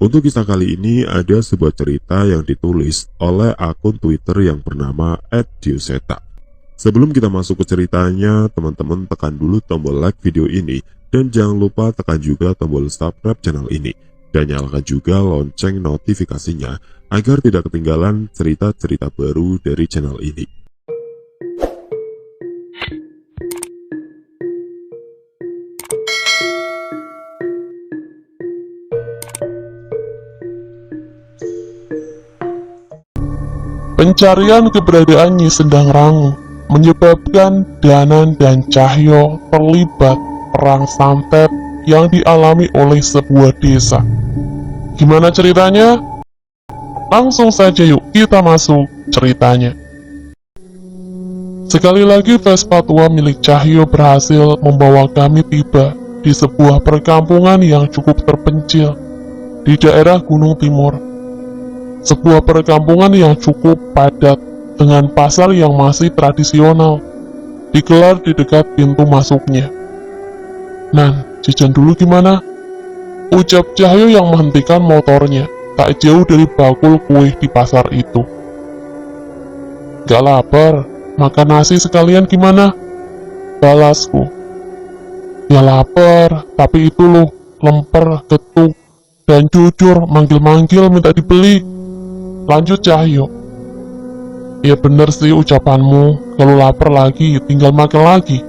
Untuk kisah kali ini ada sebuah cerita yang ditulis oleh akun Twitter yang bernama @dioseta. Sebelum kita masuk ke ceritanya, teman-teman tekan dulu tombol like video ini dan jangan lupa tekan juga tombol subscribe channel ini dan nyalakan juga lonceng notifikasinya agar tidak ketinggalan cerita-cerita baru dari channel ini. Pencarian keberadaan Nyi Sendang Rangu menyebabkan Danan dan Cahyo terlibat perang santet yang dialami oleh sebuah desa. Gimana ceritanya? Langsung saja yuk kita masuk ceritanya. Sekali lagi Vespa tua milik Cahyo berhasil membawa kami tiba di sebuah perkampungan yang cukup terpencil di daerah Gunung Timur. Sebuah perkampungan yang cukup padat dengan pasar yang masih tradisional digelar di dekat pintu masuknya. "Nan, jajan dulu gimana?" ucap Cahyo yang menghentikan motornya tak jauh dari bakul kue di pasar itu. "Gak lapar, makan nasi sekalian gimana?" balasku. "Ya lapar, tapi itu loh, lemper, getuk, dan jujur manggil-manggil minta dibeli," lanjut Cahyo. "Ya bener sih ucapanmu, kalau lapar lagi tinggal makan lagi."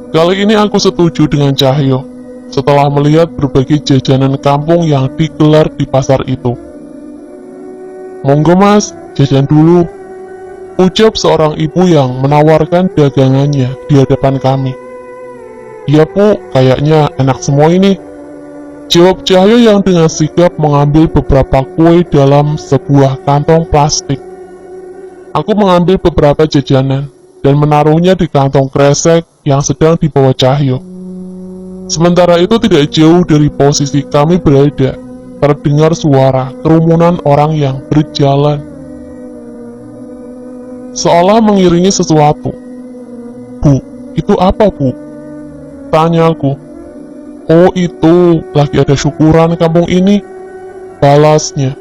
Kali ini aku setuju dengan Cahyo setelah melihat berbagai jajanan kampung yang digelar di pasar itu. "Monggo mas, jajan dulu," ucap seorang ibu yang menawarkan dagangannya di hadapan kami. "Iya bu, kayaknya enak semua ini," jawab Cahyo yang dengan sigap mengambil beberapa kue dalam sebuah kantong plastik. Aku mengambil beberapa jajanan dan menaruhnya di kantong kresek yang sedang dibawa Cahyo. Sementara itu tidak jauh dari posisi kami berada, terdengar suara kerumunan orang yang berjalan, seolah mengiringi sesuatu. "Bu, itu apa bu?" tanyaku. "Oh itu, lagi ada syukuran kampung ini," balasnya.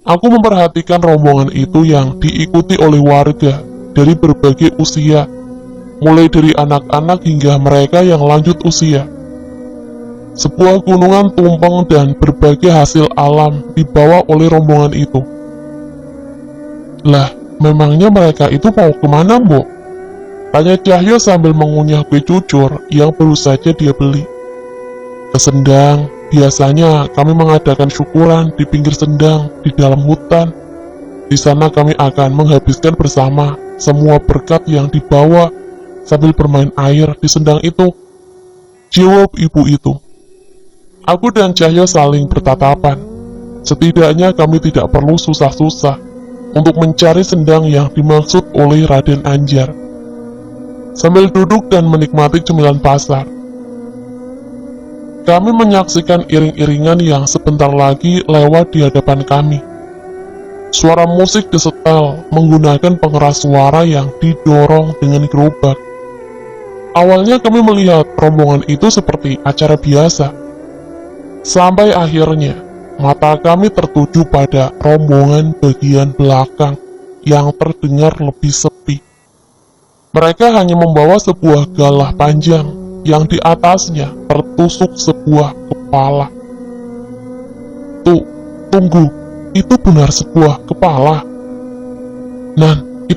Aku memperhatikan rombongan itu yang diikuti oleh warga dari berbagai usia, mulai dari anak-anak hingga mereka yang lanjut usia. Sebuah gunungan tumpeng dan berbagai hasil alam dibawa oleh rombongan itu. "Lah, memangnya mereka itu mau kemana, Mbok?" tanya Cahyo sambil mengunyah kue cucur yang baru saja dia beli. "Ke Sendang, biasanya kami mengadakan syukuran di pinggir Sendang di dalam hutan. Di sana kami akan menghabiskan bersama semua berkat yang dibawa sambil bermain air di Sendang itu," jawab ibu itu. Aku dan Cahyo saling bertatapan. Setidaknya kami tidak perlu susah-susah untuk mencari Sendang yang dimaksud oleh Raden Anjar. Sambil duduk dan menikmati cemilan pasar, kami menyaksikan iring-iringan yang sebentar lagi lewat di hadapan kami. Suara musik disetel menggunakan pengeras suara yang didorong dengan gerobak. Awalnya kami melihat rombongan itu seperti acara biasa. Sampai akhirnya, mata kami tertuju pada rombongan bagian belakang yang terdengar lebih sepi. Mereka hanya membawa sebuah galah panjang yang di atasnya tertusuk sebuah kepala. Tunggu, itu benar sebuah kepala?" Nan,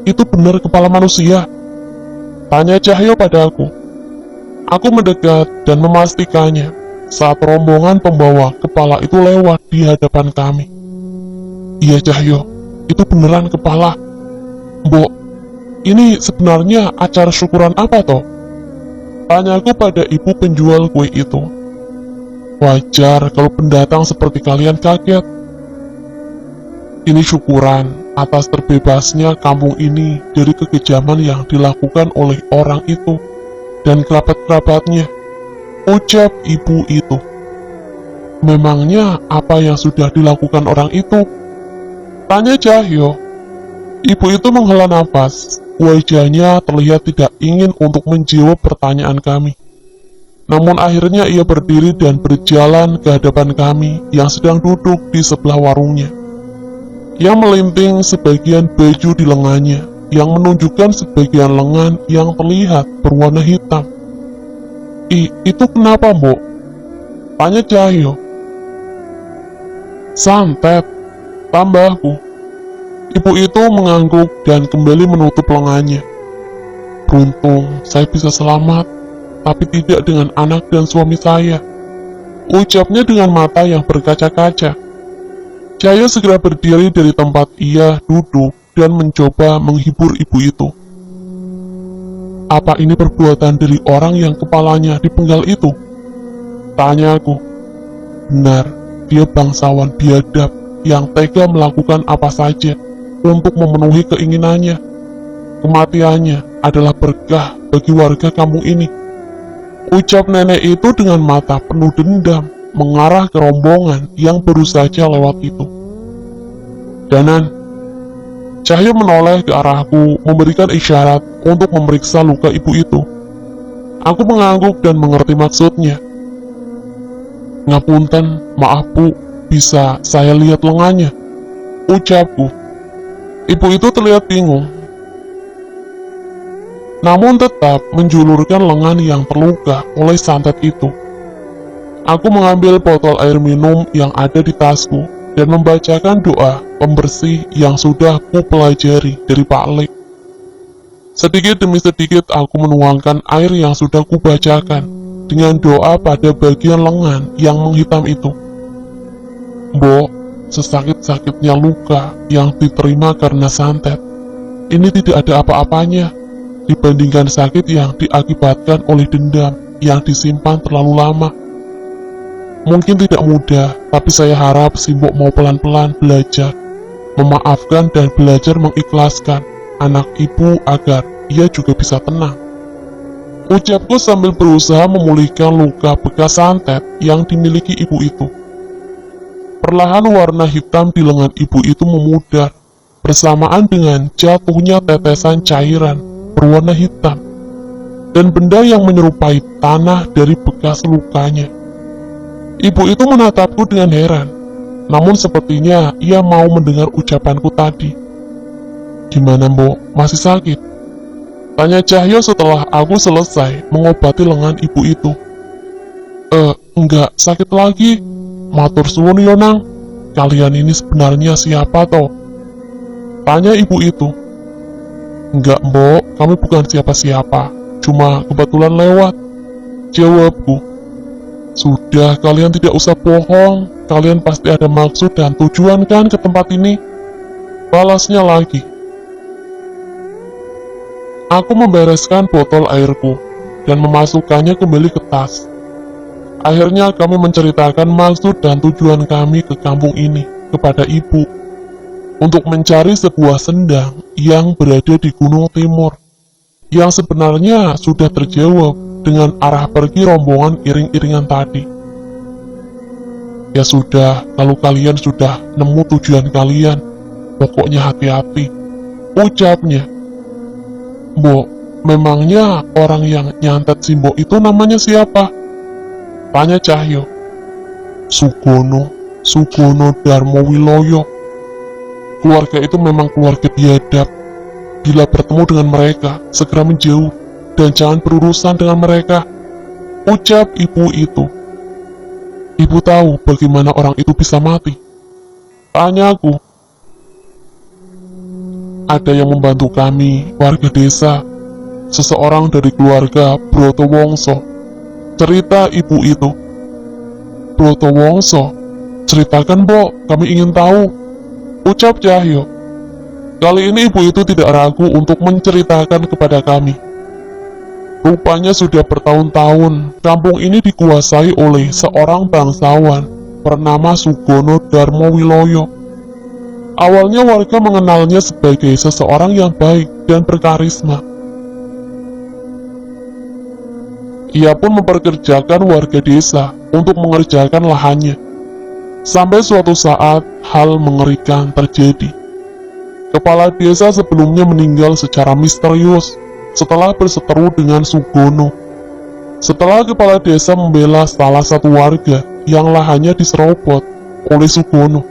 itu benar kepala manusia?" tanya Cahyo padaku. Aku mendekat dan memastikannya saat rombongan pembawa kepala itu lewat di hadapan kami. "Iya Cahyo, itu beneran kepala. Mbok, ini sebenarnya acara syukuran apa toh?" tanyaku pada ibu penjual kue itu. "Wajar kalau pendatang seperti kalian kaget. Ini syukuran atas terbebasnya kampung ini dari kekejaman yang dilakukan oleh orang itu dan kerabat-kerabatnya," ucap ibu itu. "Memangnya apa yang sudah dilakukan orang itu?" tanya Cahyo. Ibu itu menghela nafas. Wajahnya terlihat tidak ingin untuk menjawab pertanyaan kami. Namun akhirnya ia berdiri dan berjalan ke hadapan kami yang sedang duduk di sebelah warungnya. Ia melinting sebagian baju di lengannya, yang menunjukkan sebagian lengan yang terlihat berwarna hitam. Itu kenapa, Mbok? Tanya Cahyo. Santet, tambahku. Ibu itu mengangguk dan kembali menutup lengannya. Beruntung saya bisa selamat, tapi tidak dengan anak dan suami saya, ucapnya dengan mata yang berkaca-kaca. Cahyo segera berdiri dari tempat ia duduk dan mencoba menghibur ibu itu. Apa ini perbuatan dari orang yang kepalanya dipenggal itu? Tanyaku. Benar, dia bangsawan biadab yang tega melakukan apa saja untuk memenuhi keinginannya. Kematiannya adalah berkah bagi warga kampung ini, ucap nenek itu dengan mata penuh dendam mengarah ke rombongan yang baru saja lewat itu. Danan, Cahyo menoleh ke arahku memberikan isyarat untuk memeriksa luka ibu itu. Aku mengangguk dan mengerti maksudnya. Ngapunten, maaf Bu, bisa saya lihat lengannya, ucapku. Ibu itu terlihat bingung, namun tetap menjulurkan lengan yang terluka oleh santet itu. Aku mengambil botol air minum yang ada di tasku dan membacakan doa pembersih yang sudah ku pelajari dari Pak Lek. Sedikit demi sedikit aku menuangkan air yang sudah ku bacakan dengan doa pada bagian lengan yang menghitam itu. Mbok, sesakit-sakitnya luka yang diterima karena santet, ini tidak ada apa-apanya dibandingkan sakit yang diakibatkan oleh dendam yang disimpan terlalu lama. Mungkin tidak mudah, tapi saya harap si Mbok mau pelan-pelan belajar memaafkan dan belajar mengikhlaskan anak ibu agar ia juga bisa tenang, ucapku sambil berusaha memulihkan luka bekas santet yang dimiliki ibu itu. Perlahan warna hitam di lengan ibu itu memudar bersamaan dengan jatuhnya tetesan cairan berwarna hitam dan benda yang menyerupai tanah dari bekas lukanya. Ibu itu menatapku dengan heran, namun sepertinya ia mau mendengar ucapanku tadi. Gimana Mbok, masih sakit? Tanya Cahyo setelah aku selesai mengobati lengan ibu itu. Enggak sakit lagi. Matur suwun Yonang, kalian ini sebenarnya siapa toh? Tanya ibu itu. Enggak Mbok, kami bukan siapa-siapa, cuma kebetulan lewat, jawabku. Sudah, kalian tidak usah bohong, kalian pasti ada maksud dan tujuan kan ke tempat ini? Balasnya lagi. Aku membereskan botol airku dan memasukkannya kembali ke tas. Akhirnya kami menceritakan maksud dan tujuan kami ke kampung ini kepada ibu, untuk mencari sebuah sendang yang berada di Gunung Timur, yang sebenarnya sudah terjawab dengan arah pergi rombongan iring-iringan tadi. Ya sudah, kalau kalian sudah nemu tujuan kalian, pokoknya hati-hati, ucapnya. Mbok, memangnya orang yang nyantet si Mbok itu namanya siapa? Tanya Cahyo. Sugono Darmo Wiloyo. Keluarga itu memang keluarga biadab. Bila bertemu dengan mereka, segera menjauh dan jangan berurusan dengan mereka, ucap ibu itu. Ibu tahu bagaimana orang itu bisa mati? Tanyaku. Ada yang membantu kami, warga desa, seseorang dari keluarga Broto Wongso, cerita ibu itu. Broto Wongso, ceritakan Mbok, kami ingin tahu, ucap Cahyo. Kali ini ibu itu tidak ragu untuk menceritakan kepada kami. Rupanya sudah bertahun-tahun, kampung ini dikuasai oleh seorang bangsawan bernama Sugono Darmo Wiloyo. Awalnya warga mengenalnya sebagai seseorang yang baik dan berkarisma. Ia pun memperkerjakan warga desa untuk mengerjakan lahannya. Sampai suatu saat, hal mengerikan terjadi. Kepala desa sebelumnya meninggal secara misterius setelah berseteru dengan Sugono. Setelah kepala desa membela salah satu warga yang lahannya diserobot oleh Sugono.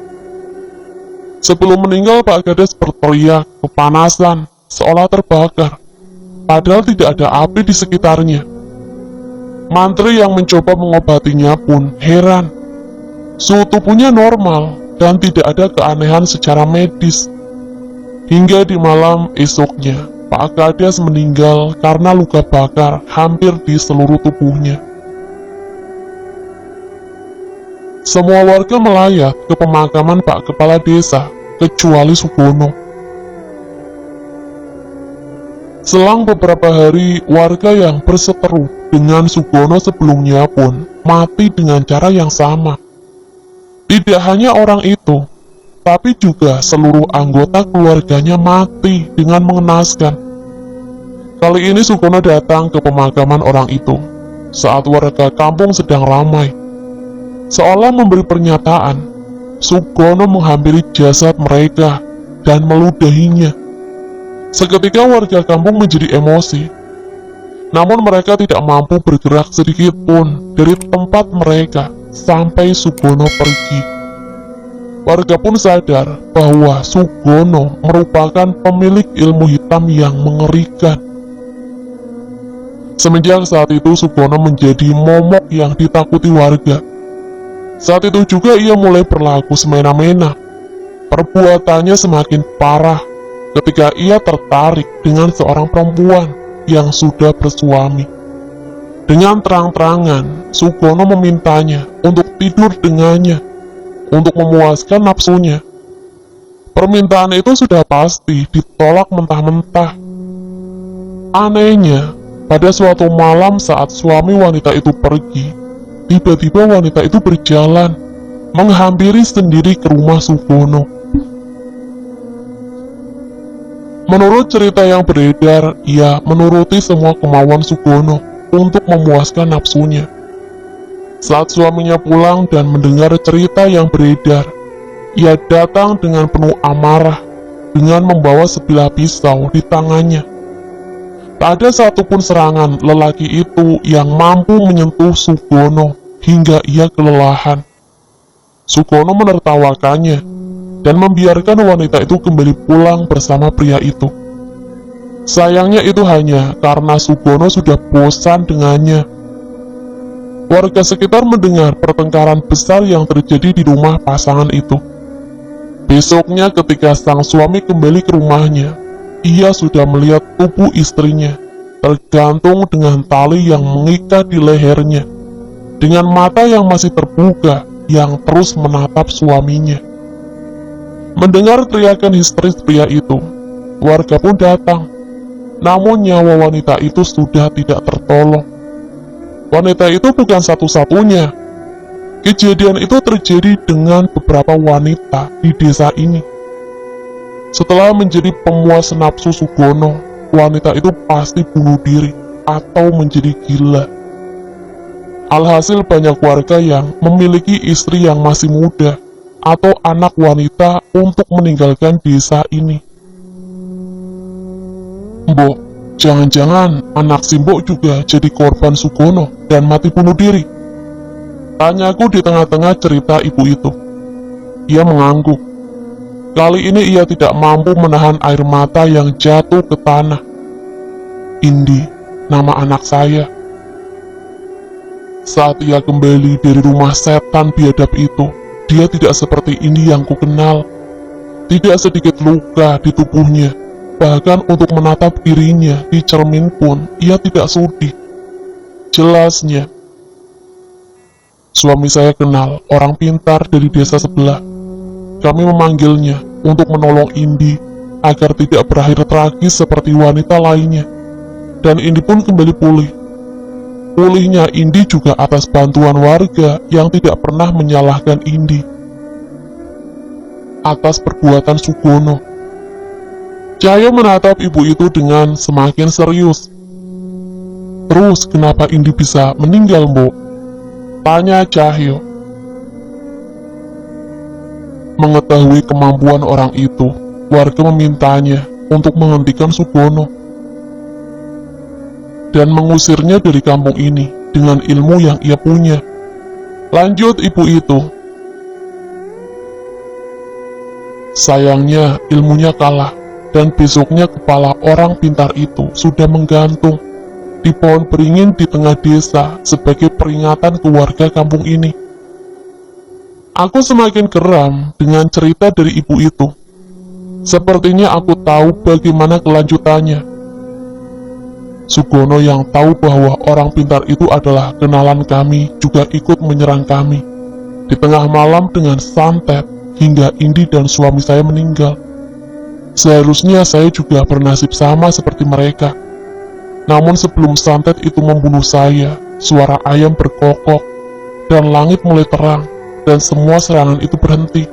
Sebelum meninggal, Pak Kades berteriak kepanasan seolah terbakar, padahal tidak ada api di sekitarnya. Mantri yang mencoba mengobatinya pun heran. Suhu tubuhnya normal dan tidak ada keanehan secara medis. Hingga di malam esoknya, Pak Kades meninggal karena luka bakar hampir di seluruh tubuhnya. Semua warga melayat ke pemakaman Pak Kepala Desa, kecuali Sugono. Selang beberapa hari, warga yang berseteru dengan Sugono sebelumnya pun mati dengan cara yang sama. Tidak hanya orang itu, tapi juga seluruh anggota keluarganya mati dengan mengenaskan. Kali ini Sugono datang ke pemakaman orang itu saat warga kampung sedang ramai. Seolah memberi pernyataan, Sugono menghampiri jasad mereka dan meludahinya. Seketika warga kampung menjadi emosi. Namun mereka tidak mampu bergerak sedikit pun dari tempat mereka sampai Sugono pergi. Warga pun sadar bahwa Sugono merupakan pemilik ilmu hitam yang mengerikan. Semenjak saat itu Sugono menjadi momok yang ditakuti warga. Saat itu juga ia mulai berlaku semena-mena. Perbuatannya semakin parah ketika ia tertarik dengan seorang perempuan yang sudah bersuami. Dengan terang-terangan, Sugono memintanya untuk tidur dengannya, untuk memuaskan nafsunya. Permintaan itu sudah pasti ditolak mentah-mentah. Anehnya, pada suatu malam saat suami wanita itu pergi, tiba-tiba wanita itu berjalan, menghampiri sendiri ke rumah Sugono. Menurut cerita yang beredar, ia menuruti semua kemauan Sugono untuk memuaskan nafsunya. Saat suaminya pulang dan mendengar cerita yang beredar, ia datang dengan penuh amarah, dengan membawa sebilah pisau di tangannya. Tak ada satupun serangan lelaki itu yang mampu menyentuh Sugono hingga ia kelelahan. Sugono menertawakannya dan membiarkan wanita itu kembali pulang bersama pria itu. Sayangnya itu hanya karena Sugono sudah bosan dengannya. Warga sekitar mendengar pertengkaran besar yang terjadi di rumah pasangan itu. Besoknya ketika sang suami kembali ke rumahnya, ia sudah melihat tubuh istrinya tergantung dengan tali yang mengikat di lehernya, dengan mata yang masih terbuka yang terus menatap suaminya. Mendengar teriakan histeris pria itu, warga pun datang. Namun nyawa wanita itu sudah tidak tertolong. Wanita itu bukan satu-satunya. Kejadian itu terjadi dengan beberapa wanita di desa ini. Setelah menjadi pemuas nafsu Sugono, wanita itu pasti bunuh diri atau menjadi gila. Alhasil banyak warga yang memiliki istri yang masih muda atau anak wanita untuk meninggalkan desa ini. Mbok, jangan-jangan anak Simbok juga jadi korban Sugono dan mati bunuh diri? Tanyaku di tengah-tengah cerita ibu itu. Ia mengangguk. Kali ini ia tidak mampu menahan air mata yang jatuh ke tanah. Indi, nama anak saya. Saat ia kembali dari rumah setan biadab itu, dia tidak seperti ini yang kukenal. Tidak sedikit luka di tubuhnya. Bahkan untuk menatap dirinya di cermin pun ia tidak sudi. Jelasnya, suami saya kenal orang pintar dari desa sebelah. Kami memanggilnya untuk menolong Indi agar tidak berakhir tragis seperti wanita lainnya. Dan Indi pun kembali pulih. Pulihnya Indi juga atas bantuan warga yang tidak pernah menyalahkan Indi atas perbuatan Sugono. Cahyo menatap ibu itu dengan semakin serius. Terus kenapa Indi bisa meninggal, Mbok? Tanya Cahyo. Mengetahui kemampuan orang itu, warga memintanya untuk menghentikan Sugono. dan mengusirnya dari kampung ini dengan ilmu yang ia punya. Lanjut ibu itu. Sayangnya ilmunya kalah, dan besoknya kepala orang pintar itu sudah menggantung di pohon beringin di tengah desa sebagai peringatan ke warga kampung ini. Aku semakin geram dengan cerita dari ibu itu. Sepertinya aku tahu bagaimana kelanjutannya. Sugono yang tahu bahwa orang pintar itu adalah kenalan kami juga ikut menyerang kami di tengah malam dengan santet hingga Indi dan suami saya meninggal. Seharusnya saya juga bernasib sama seperti mereka. Namun sebelum santet itu membunuh saya, suara ayam berkokok dan langit mulai terang dan semua serangan itu berhenti.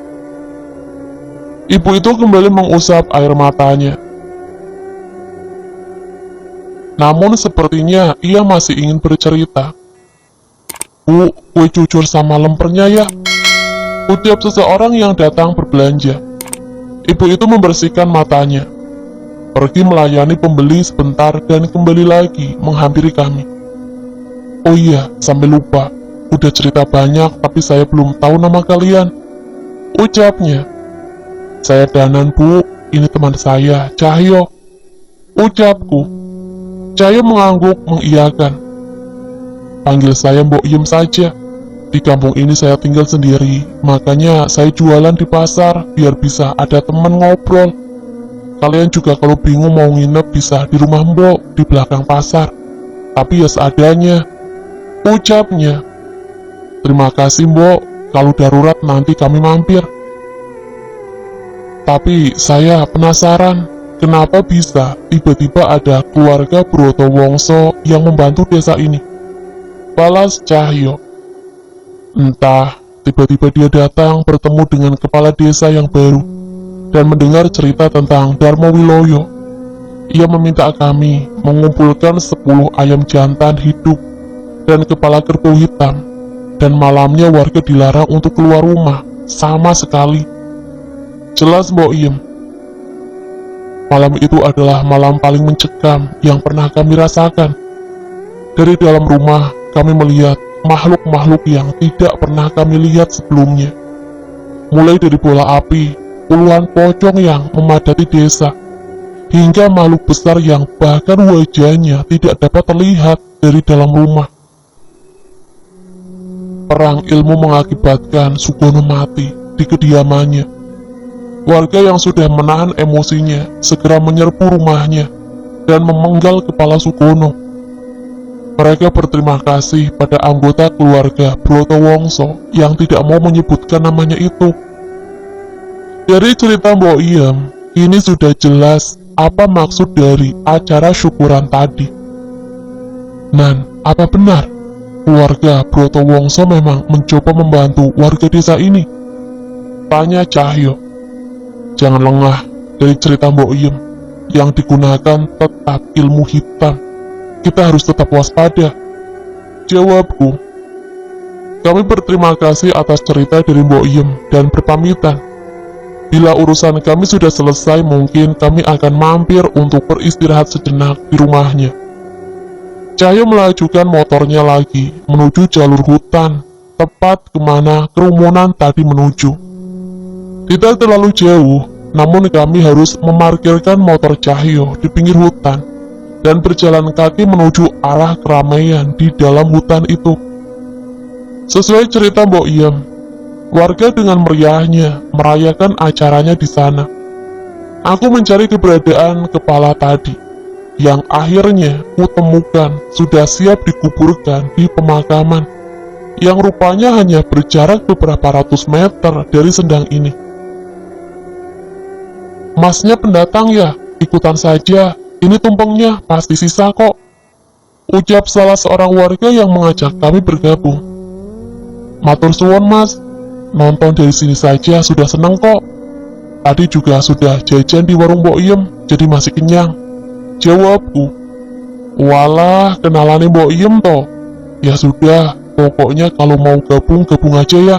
Ibu itu kembali mengusap air matanya. Namun sepertinya ia masih ingin bercerita. Bu, gue jujur sama lempernya ya, ucap seseorang yang datang berbelanja. Ibu itu membersihkan matanya, pergi melayani pembeli sebentar dan kembali lagi menghampiri kami. Oh iya, sampai lupa, udah cerita banyak tapi saya belum tahu nama kalian, ucapnya. Saya Danan bu, ini teman saya, Cahyo, ucapku. Cahyo mengangguk mengiyakan. Panggil saya Mbok Iem saja. Di kampung ini saya tinggal sendiri, makanya saya jualan di pasar biar bisa ada teman ngobrol. Kalian juga kalau bingung mau nginep bisa di rumah Mbok di belakang pasar. Tapi ya seadanya, ucapnya. Terima kasih Mbok, kalau darurat nanti kami mampir. Tapi saya penasaran, kenapa bisa tiba-tiba ada keluarga Broto Wongso yang membantu desa ini? Balas Cahyo. Entah, tiba-tiba dia datang bertemu dengan kepala desa yang baru dan mendengar cerita tentang Darmo Wiloyo. Ia meminta kami mengumpulkan 10 ayam jantan hidup dan kepala kerbau hitam, dan malamnya warga dilarang untuk keluar rumah sama sekali. Jelas Mbok Iem. Malam itu adalah malam paling mencekam yang pernah kami rasakan. Dari dalam rumah, kami melihat makhluk-makhluk yang tidak pernah kami lihat sebelumnya. Mulai dari bola api, puluhan pocong yang memadati desa, hingga makhluk besar yang bahkan wajahnya tidak dapat terlihat dari dalam rumah. Perang ilmu mengakibatkan Sugono mati di kediamannya. Warga yang sudah menahan emosinya segera menyerbu rumahnya dan memenggal kepala Sugono. Mereka berterima kasih pada anggota keluarga Broto Wongso yang tidak mau menyebutkan namanya itu. Dari cerita Mbok Iem, ini sudah jelas apa maksud dari acara syukuran tadi. Nan, apa benar keluarga Broto Wongso memang mencoba membantu warga desa ini? Tanya Cahyo. Jangan lengah dari cerita Mbok Iem, yang digunakan tetap ilmu hitam. Kita harus tetap waspada, jawabku. Kami berterima kasih atas cerita dari Mbok Iem dan berpamitan. Bila urusan kami sudah selesai, mungkin kami akan mampir untuk beristirahat sejenak di rumahnya. Cahyo melajukan motornya lagi menuju jalur hutan, tepat kemana kerumunan tadi menuju. Tidak terlalu jauh, namun kami harus memarkirkan motor Cahyo di pinggir hutan dan berjalan kaki menuju arah keramaian di dalam hutan itu. Sesuai cerita Mbok Iem, warga dengan meriahnya merayakan acaranya di sana. Aku mencari keberadaan kepala tadi, yang akhirnya kutemukan sudah siap dikuburkan di pemakaman, yang rupanya hanya berjarak beberapa ratus meter dari sendang ini. Masnya pendatang ya, ikutan saja, ini tumpengnya pasti sisa kok, ucap salah seorang warga yang mengajak kami bergabung. Matur suwun mas, nonton dari sini saja sudah seneng kok. Tadi juga sudah jajan di warung Mbok Iem, jadi masih kenyang, jawabku. Walah, kenalane Mbok Iem toh. Ya sudah, pokoknya kalau mau gabung aja ya,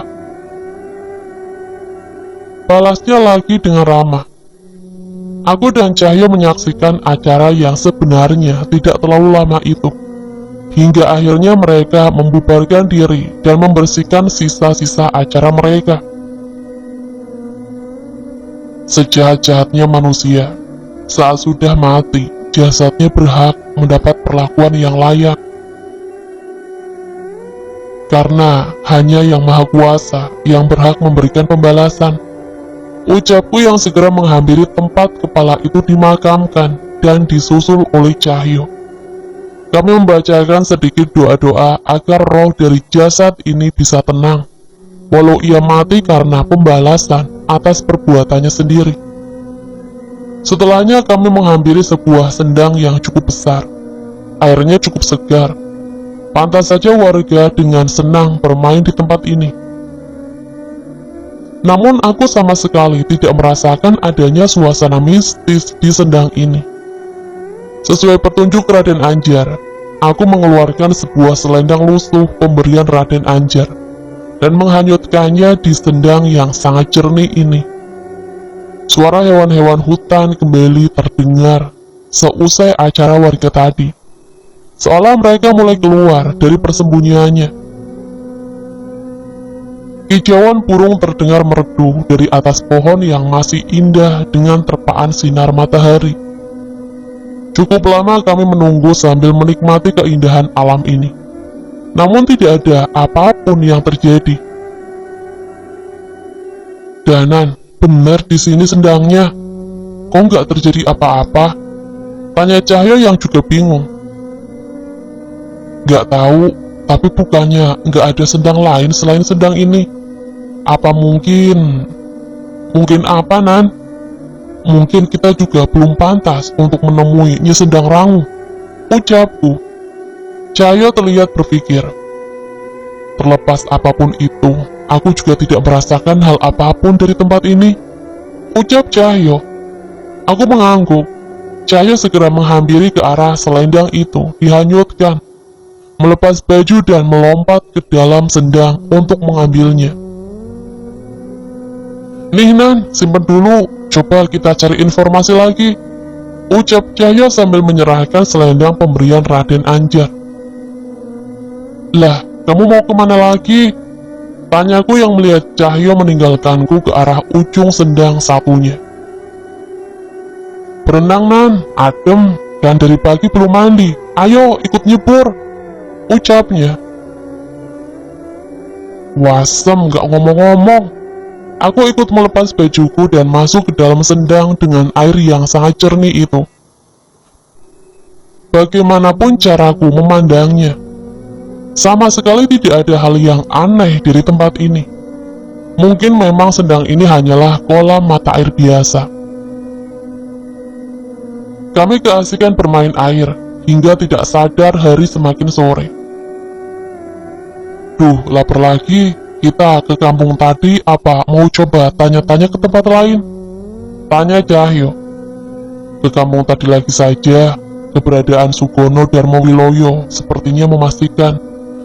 balasnya lagi dengan ramah. Aku dan Cahyo menyaksikan acara yang sebenarnya tidak terlalu lama itu. Hingga akhirnya mereka membubarkan diri dan membersihkan sisa-sisa acara mereka. Sejahat-jahatnya manusia, saat sudah mati, jasadnya berhak mendapat perlakuan yang layak. Karena hanya Yang Maha Kuasa yang berhak memberikan pembalasan. Ucapku yang segera menghampiri tempat kepala itu dimakamkan dan disusul oleh Cahyo. Kami membacakan sedikit doa-doa agar roh dari jasad ini bisa tenang, walau ia mati karena pembalasan atas perbuatannya sendiri. Setelahnya kami menghampiri sebuah sendang yang cukup besar. Airnya cukup segar. Pantas saja warga dengan senang bermain di tempat ini. Namun aku sama sekali tidak merasakan adanya suasana mistis di sendang ini. Sesuai petunjuk Raden Anjar, aku mengeluarkan sebuah selendang lusuh pemberian Raden Anjar dan menghanyutkannya di sendang yang sangat jernih ini. Suara hewan-hewan hutan kembali terdengar seusai acara warga tadi, seolah mereka mulai keluar dari persembunyiannya. Kicauan burung terdengar merdu dari atas pohon yang masih indah dengan terpaan sinar matahari. Cukup lama kami menunggu sambil menikmati keindahan alam ini. Namun tidak ada apapun yang terjadi. Danan, benar di sini sendangnya. Kok nggak terjadi apa-apa? Tanya Cahyo yang juga bingung. Nggak tahu, tapi bukannya nggak ada sendang lain selain sendang ini. Apa mungkin apa, Nan? Mungkin kita juga belum pantas untuk menemui Nyi Sendang Rangu, ucapku. Cahyo terlihat berpikir. Terlepas apapun itu, aku juga tidak merasakan hal apapun dari tempat ini, ucap Cahyo. Aku mengangguk. Cahyo segera menghampiri ke arah selendang itu, dihanyutkan, melepas baju dan melompat ke dalam sendang untuk mengambilnya. Nih Nan, simpen dulu, coba kita cari informasi lagi, ucap Cahyo sambil menyerahkan selendang pemberian Raden Anjar. Lah, kamu mau kemana lagi? Tanyaku yang melihat Cahyo meninggalkanku ke arah ujung sendang satunya. Berenang Nan, adem, dan dari pagi belum mandi, ayo ikut nyebur, ucapnya. Wasem gak ngomong-ngomong. Aku ikut melepas bajuku dan masuk ke dalam sendang dengan air yang sangat jernih itu. Bagaimanapun caraku memandangnya, sama sekali tidak ada hal yang aneh dari tempat ini. Mungkin memang sendang ini hanyalah kolam mata air biasa. Kami keasikan bermain air, hingga tidak sadar hari semakin sore. Duh, lapar lagi. Kita ke kampung tadi apa mau coba tanya-tanya ke tempat lain? Tanya Cahyo. Ke kampung tadi lagi saja. Keberadaan Sugono Darmawiloyo sepertinya memastikan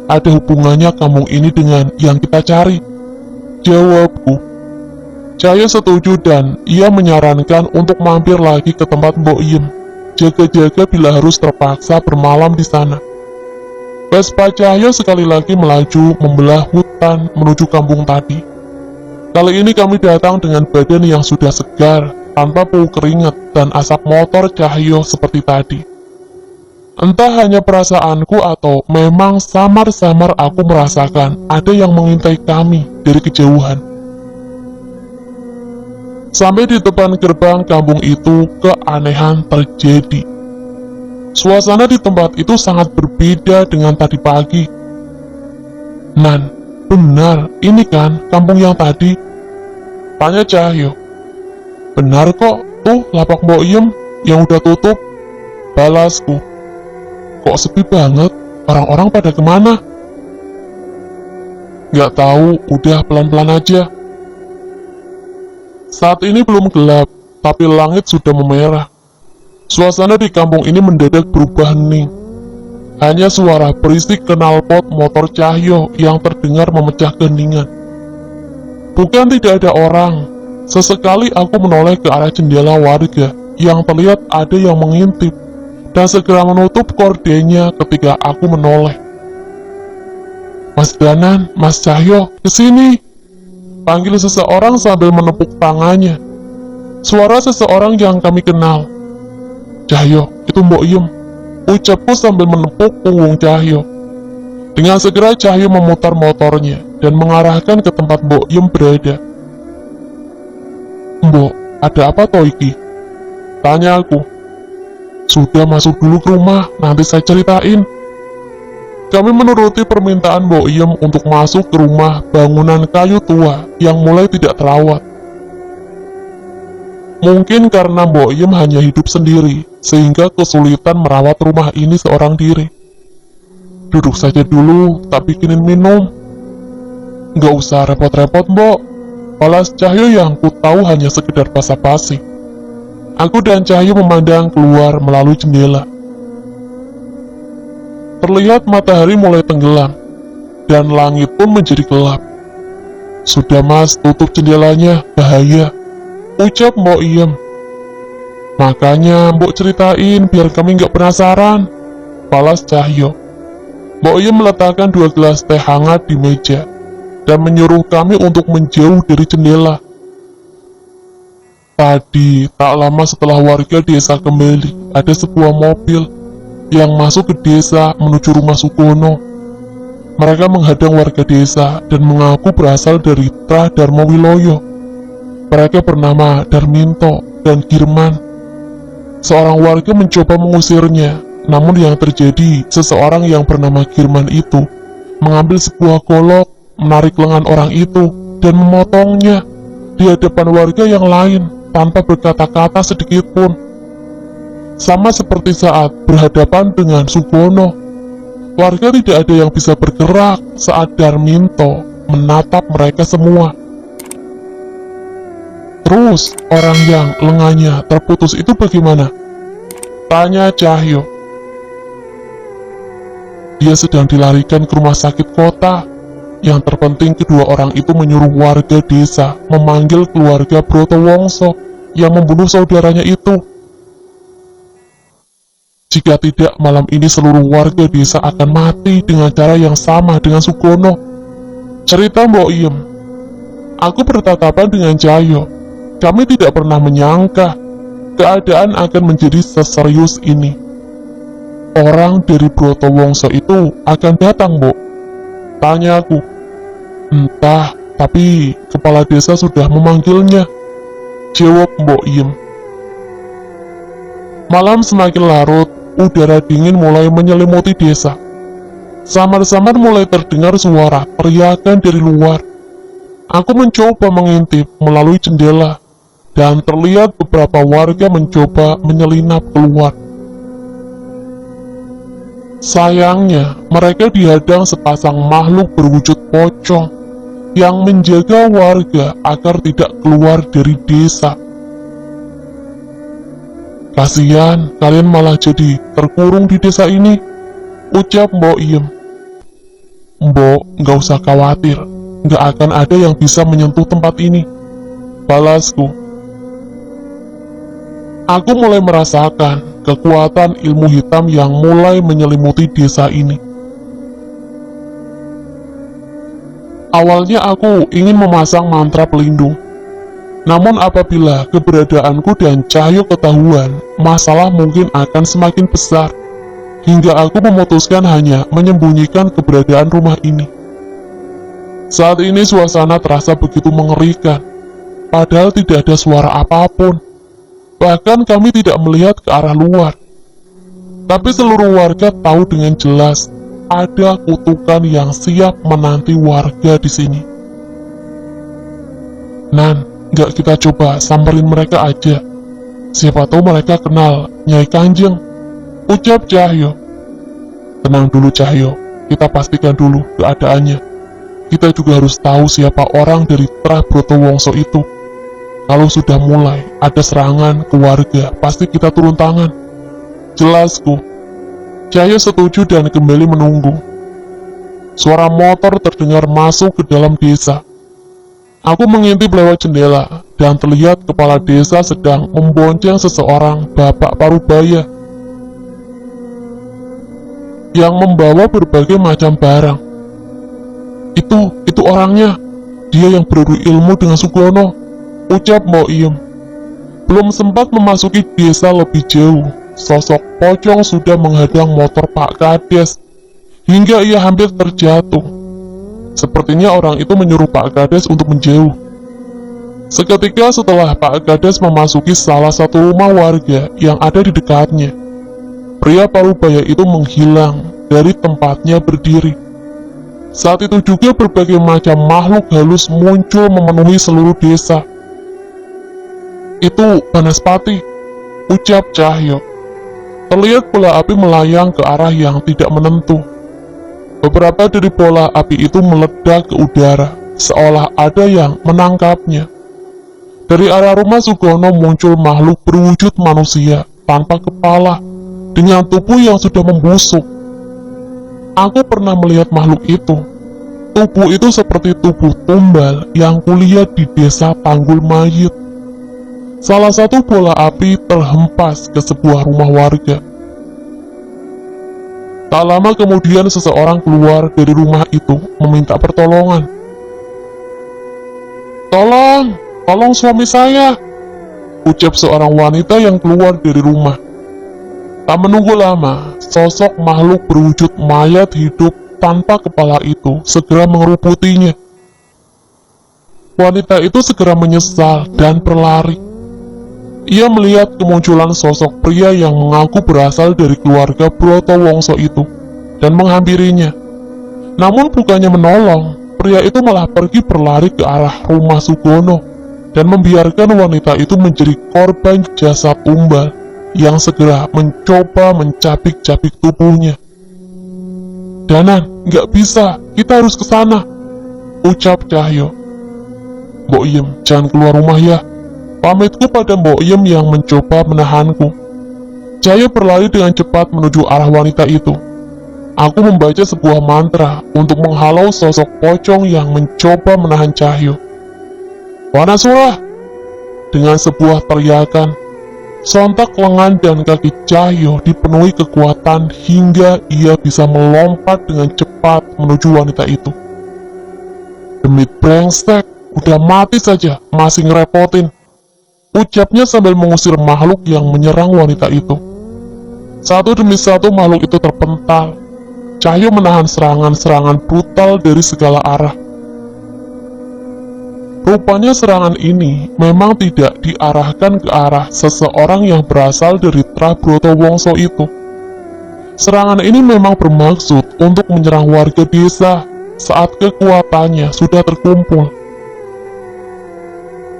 ada hubungannya kampung ini dengan yang kita cari, jawabku. Cahyo setuju dan ia menyarankan untuk mampir lagi ke tempat Mbok Iem, jaga-jaga bila harus terpaksa bermalam di sana. Vespa Cahyo sekali lagi melaju membelah hutan menuju kampung tadi. Kali ini kami datang dengan badan yang sudah segar, tanpa bau keringat dan asap motor Cahyo seperti tadi. Entah hanya perasaanku atau memang samar-samar aku merasakan ada yang mengintai kami dari kejauhan. Sampai di depan gerbang kampung itu, keanehan terjadi. Suasana di tempat itu sangat berbeda dengan tadi pagi. Nan, benar, ini kan kampung yang tadi? Tanya Cahyo. Benar kok, tuh lapak Mbok Iem yang udah tutup, balasku. Kok sepi banget, orang-orang pada kemana? Gak tahu, udah pelan-pelan aja. Saat ini belum gelap, tapi langit sudah memerah. Suasana di kampung ini mendadak berubah hening. Hanya suara berisik knalpot motor Cahyo yang terdengar memecah keheningan. Bukan tidak ada orang. Sesekali aku menoleh ke arah jendela warga yang terlihat ada yang mengintip dan segera menutup kordennya ketika aku menoleh. "Mas Danan, Mas Cahyo, kesini!" panggil seseorang sambil menepuk tangannya. Suara seseorang yang kami kenal. "Cahyo, itu Mbok Iem," ucapku sambil menepuk punggung Cahyo. Dengan segera Cahyo memutar motornya dan mengarahkan ke tempat Mbok Iem berada. "Mbok, ada apa toh iki?" tanya aku. "Sudah masuk dulu ke rumah, nanti saya ceritain." Kami menuruti permintaan Mbok Iem untuk masuk ke rumah bangunan kayu tua yang mulai tidak terawat. Mungkin karena Mbok Iem hanya hidup sendiri, sehingga kesulitan merawat rumah ini seorang diri. "Duduk saja dulu, tak bikinin minum." "Nggak usah repot-repot, Mbok," balas Cahyo yang ku tahu hanya sekedar basa-basi. Aku dan Cahyo memandang keluar melalui jendela. Terlihat matahari mulai tenggelam, dan langit pun menjadi gelap. "Sudah mas, tutup jendelanya, bahaya," ucap Mbok Iem. "Makanya Mbok ceritain biar kami nggak penasaran," balas Cahyo. Mbok Iem meletakkan 2 gelas teh hangat di meja, dan menyuruh kami untuk menjauh dari jendela. Tadi, tak lama setelah warga desa kembali, ada sebuah mobil yang masuk ke desa menuju rumah Sukono. Mereka menghadang warga desa dan mengaku berasal dari Trah Dharma Wiloyo. Mereka bernama Darminto dan Girman. Seorang warga mencoba mengusirnya, namun yang terjadi, seseorang yang bernama Girman itu mengambil sebuah golok, menarik lengan orang itu, dan memotongnya di hadapan warga yang lain tanpa berkata-kata sedikit pun. Sama seperti saat berhadapan dengan Sukono, warga tidak ada yang bisa bergerak saat Darminto menatap mereka semua. "Terus, orang yang lengannya terputus itu bagaimana?" tanya Cahyo. "Dia sedang dilarikan ke rumah sakit kota. Yang terpenting kedua orang itu menyuruh warga desa memanggil keluarga Broto Wongso yang membunuh saudaranya itu. Jika tidak, malam ini seluruh warga desa akan mati dengan cara yang sama dengan Sukono," cerita Mbok Iem. Aku bertatapan dengan Cahyo. Kami tidak pernah menyangka keadaan akan menjadi seserius ini. "Orang dari Broto Wongso itu akan datang, Mbok?" tanya aku. "Entah, tapi kepala desa sudah memanggilnya," jawab Mbok Iem. Malam semakin larut, udara dingin mulai menyelimuti desa. Samar-samar mulai terdengar suara teriakan dari luar. Aku mencoba mengintip melalui jendela, dan terlihat beberapa warga mencoba menyelinap keluar. Sayangnya, mereka dihadang sepasang makhluk berwujud pocong yang menjaga warga agar tidak keluar dari desa. "Kasihan, kalian malah jadi terkurung di desa ini," ucap Mbok Iem. "Mbok, nggak usah khawatir, nggak akan ada yang bisa menyentuh tempat ini," balasku. Aku mulai merasakan kekuatan ilmu hitam yang mulai menyelimuti desa ini. Awalnya aku ingin memasang mantra pelindung. Namun apabila keberadaanku dan Cahyo ketahuan, masalah mungkin akan semakin besar, hingga aku memutuskan hanya menyembunyikan keberadaan rumah ini. Saat ini suasana terasa begitu mengerikan, padahal tidak ada suara apapun. Bahkan kami tidak melihat ke arah luar. Tapi seluruh warga tahu dengan jelas ada kutukan yang siap menanti warga di sini. "Nan, nggak kita coba samperin mereka aja. Siapa tahu mereka kenal Nyai Kanjeng," ucap Cahyo. "Tenang dulu Cahyo, kita pastikan dulu keadaannya. Kita juga harus tahu siapa orang dari Trah Broto Wongso itu. Kalau sudah mulai ada serangan ke warga, pasti kita turun tangan," jelasku. Cahyo setuju dan kembali menunggu. Suara motor terdengar masuk ke dalam desa. Aku mengintip lewat jendela, dan terlihat kepala desa sedang membonceng seseorang bapak parubaya yang membawa berbagai macam barang. Itu orangnya. Dia yang beradu ilmu dengan Sugono, ucap Mbok Iem. Belum sempat memasuki desa lebih jauh, sosok pocong sudah menghadang motor Pak Kades, hingga ia hampir terjatuh. Sepertinya orang itu menyuruh Pak Kades untuk menjauh. Seketika setelah Pak Kades memasuki salah satu rumah warga yang ada di dekatnya, pria parubaya itu menghilang dari tempatnya berdiri. Saat itu juga berbagai macam makhluk halus muncul memenuhi seluruh desa. Itu Banaspati, ucap Cahyo. Terlihat bola api melayang ke arah yang tidak menentu. Beberapa dari bola api itu meledak ke udara, seolah ada yang menangkapnya. Dari arah rumah Sugono muncul makhluk berwujud manusia, tanpa kepala, dengan tubuh yang sudah membusuk. Aku pernah melihat makhluk itu. Tubuh itu seperti tubuh tumbal yang kulihat di desa Tanggul Mayit. Salah satu bola api terhempas ke sebuah rumah warga. Tak lama kemudian seseorang keluar dari rumah itu meminta pertolongan. Tolong suami saya, ucap seorang wanita yang keluar dari rumah. Tak menunggu lama, sosok makhluk berwujud mayat hidup tanpa kepala itu segera mengeruputinya. Wanita itu segera menyesal dan berlari. Ia melihat kemunculan sosok pria yang mengaku berasal dari keluarga Broto Wongso itu dan menghampirinya. Namun bukannya menolong, pria itu malah pergi berlari ke arah rumah Sugono dan membiarkan wanita itu menjadi korban jasa tumbal yang segera mencoba mencapik-capik tubuhnya. Danan, nggak bisa, kita harus ke sana, ucap Cahyo. Mbok Iem, jangan keluar rumah ya, pamitku pada Mbok Iem yang mencoba menahanku. Cahyo berlari dengan cepat menuju arah wanita itu. Aku membaca sebuah mantra untuk menghalau sosok pocong yang mencoba menahan Cahyo. Wanasura! Dengan sebuah teriakan, sontak lengan dan kaki Cahyo dipenuhi kekuatan hingga ia bisa melompat dengan cepat menuju wanita itu. Demi brengsek, udah mati saja, masih ngerepotin, ucapnya sambil mengusir makhluk yang menyerang wanita itu. Satu demi satu makhluk itu terpental. Cahyo menahan serangan-serangan brutal dari segala arah. Rupanya serangan ini memang tidak diarahkan ke arah seseorang yang berasal dari Trabroto Wongso itu. Serangan ini memang bermaksud untuk menyerang warga desa saat kekuatannya sudah terkumpul.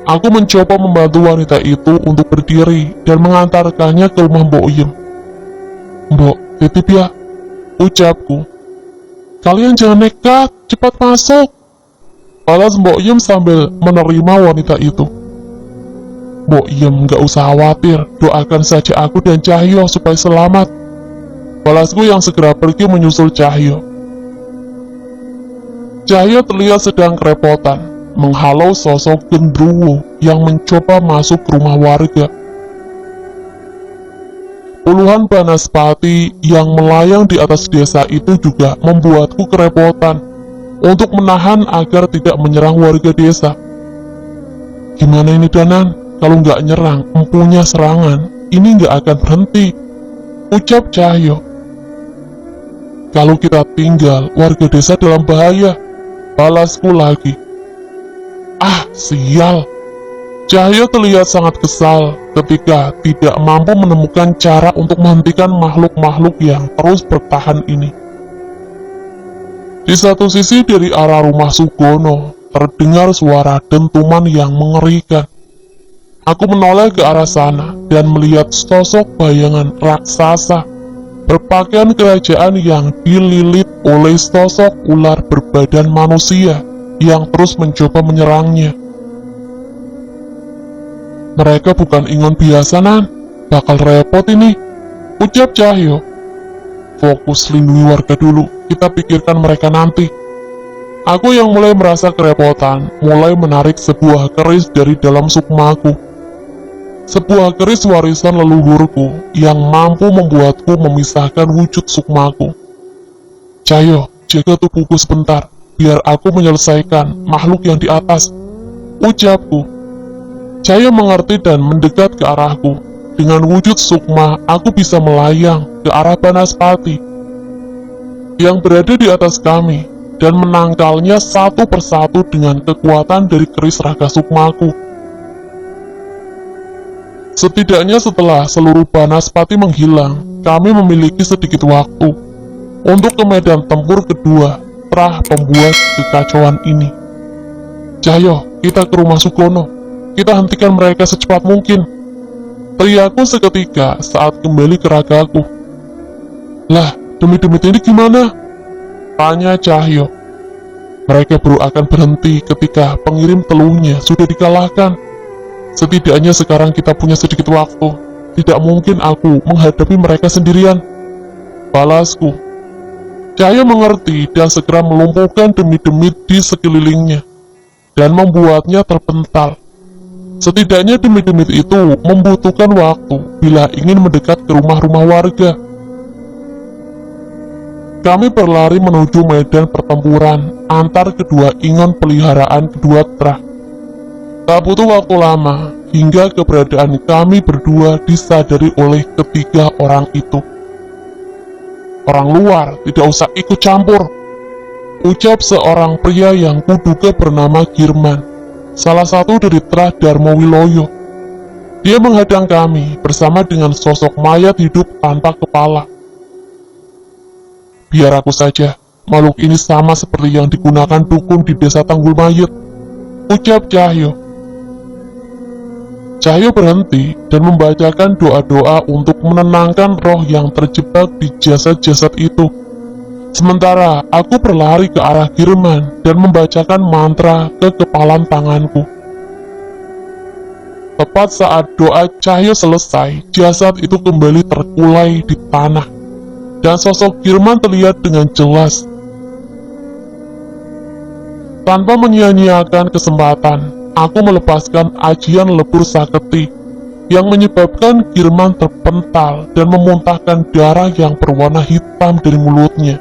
Aku mencoba membantu wanita itu untuk berdiri dan mengantarkannya ke rumah Mbok Iem. Mbok, titip ya, ucapku. Kalian jangan nekat, cepat masuk, balas Mbok Iem sambil menerima wanita itu. Mbok Iem gak usah khawatir, doakan saja aku dan Cahyo supaya selamat, balasku yang segera pergi menyusul Cahyo. Cahyo terlihat sedang kerepotan menghalau sosok gendruwo yang mencoba masuk ke rumah warga. Puluhan Banaspati yang melayang di atas desa itu juga membuatku kerepotan untuk menahan agar tidak menyerang warga desa. Gimana ini Danan? Kalau nggak nyerang, empunya serangan, ini nggak akan berhenti, ucap Cahyo. Kalau kita tinggal, warga desa dalam bahaya, balasku lagi. Ah, sial. Cahyo terlihat sangat kesal ketika tidak mampu menemukan cara untuk menghentikan makhluk-makhluk yang terus bertahan ini. Di satu sisi dari arah rumah Sugono, terdengar suara dentuman yang mengerikan. Aku menoleh ke arah sana dan melihat sosok bayangan raksasa berpakaian kerajaan yang dililit oleh sosok ular berbadan manusia yang terus mencoba menyerangnya. Mereka bukan ingon biasa, Nan. Bakal repot ini, ucap Cahyo. Fokus lindungi warga dulu, kita pikirkan mereka nanti. Aku yang mulai merasa kerepotan, mulai menarik sebuah keris dari dalam sukmaku. Sebuah keris warisan leluhurku yang mampu membuatku memisahkan wujud sukmaku. Cahyo, jaga tubuhku sebentar, biar aku menyelesaikan makhluk yang di atas, ucapku. Cahyo mengerti dan mendekat ke arahku. Dengan wujud sukma, aku bisa melayang ke arah Banaspati yang berada di atas kami, dan menangkalnya satu persatu dengan kekuatan dari keris raga sukmaku. Setidaknya setelah seluruh Banaspati menghilang, kami memiliki sedikit waktu untuk ke medan tempur kedua setelah pembuat kekacauan ini. Cahyo, kita ke rumah Sugono. Kita hentikan mereka secepat mungkin. Teriakku seketika saat kembali ke ragaku. Lah, demit-demit ini gimana? Tanya Cahyo. Mereka baru akan berhenti ketika pengirim teluhnya sudah dikalahkan. Setidaknya sekarang kita punya sedikit waktu. Tidak mungkin aku menghadapi mereka sendirian, balasku. Cahyo mengerti dan segera melumpuhkan demit-demit di sekelilingnya dan membuatnya terpental. Setidaknya demit-demit itu membutuhkan waktu bila ingin mendekat ke rumah-rumah warga. Kami berlari menuju medan pertempuran antar kedua ingon peliharaan kedua Trah. Tak butuh waktu lama hingga keberadaan kami berdua disadari oleh ketiga orang itu. Orang luar tidak usah ikut campur, ucap seorang pria yang kuduga bernama Girman, salah satu dari Trah Darmowiloyo. Dia menghadang kami bersama dengan sosok mayat hidup tanpa kepala. Biar aku saja, makhluk ini sama seperti yang digunakan dukun di desa Tanggul Mayit, ucap Cahyo. Cahyo berhenti dan membacakan doa-doa untuk menenangkan roh yang terjebak di jasad-jasad itu. Sementara aku berlari ke arah Girman dan membacakan mantra ke kepalan tanganku. Tepat saat doa Cahyo selesai, jasad itu kembali terkulai di tanah, dan sosok Girman terlihat dengan jelas. Tanpa menyia-nyiakan kesempatan, aku melepaskan ajian lebur saketi yang menyebabkan Girman terpental dan memuntahkan darah yang berwarna hitam dari mulutnya.